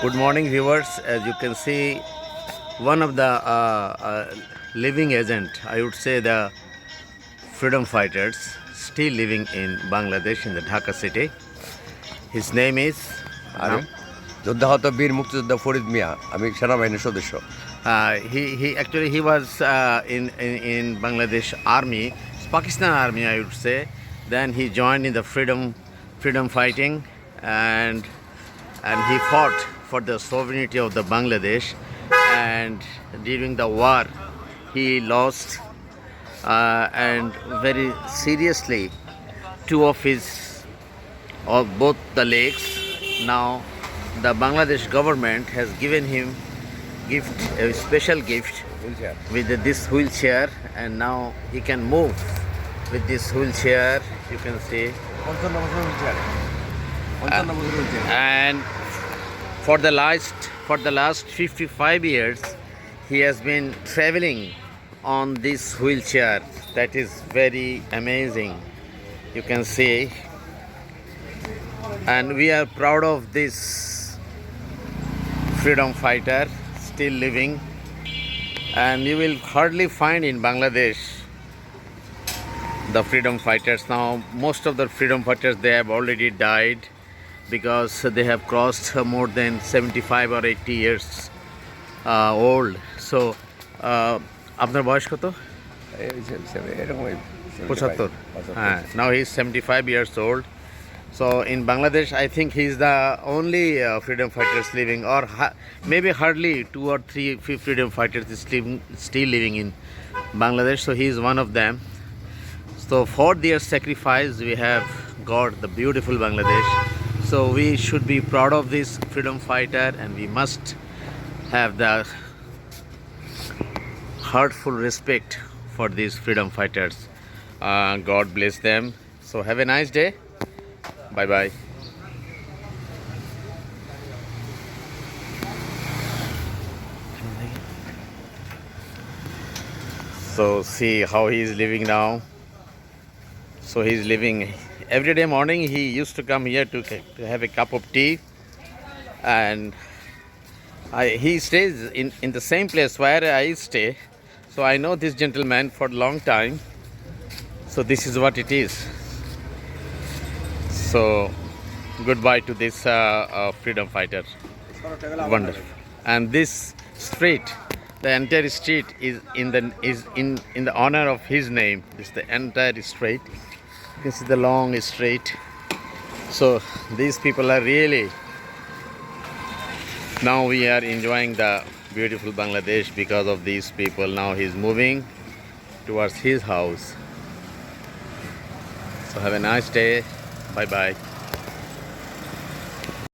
Good morning, viewers. As you can see, one of the living agent, I would say the freedom fighters, still living in Bangladesh in the Dhaka city. His name is আর নাম? যোদ্ধা হত বীর মুক্তিযোদ্ধা ফরিদ মিয়া, আমি সেনাবাহিনীর সদস্য। He actually he was in Bangladesh army, Pakistan army, I would say. Then he joined in the freedom fighting, and he fought for the sovereignty of the Bangladesh. And during the war, he lost and very seriously two of his or both the legs. Now the Bangladesh government has given him a special gift with this wheelchair, and now he can move with this wheelchair. You can see, and for the last 55 years, he has been traveling on this wheelchair. That is very amazing. You can see, and we are proud of this freedom fighter still living. And you will hardly find in Bangladesh the freedom fighters. Now most of the freedom fighters, they have already died because they have crossed more than 75 or 80 years old. So আপনার বয়স কত? 75. Now he is 75 years old. So in Bangladesh, I think he is the only freedom fighters living, or maybe hardly 2 or 3 freedom fighters is still living in Bangladesh. So he is one of them. So for their sacrifice, we have got the beautiful Bangladesh. So we should be proud of this freedom fighter, and we must have the heartful respect for these freedom fighters. God bless them. So have a nice day. Bye bye. So see how he is living now. So he is living every day morning. He used to come here to have a cup of tea, and he stays in the same place where I stay. So I know this gentleman for a long time. So this is what it is. So goodbye to this freedom fighter. Wonderful. And this street, the entire street is in the honor of his name. This is the entire street. This is the long street. So these people are really, now we are enjoying the beautiful Bangladesh because of these people. Now he's moving towards his house. So have a nice day. Bye bye.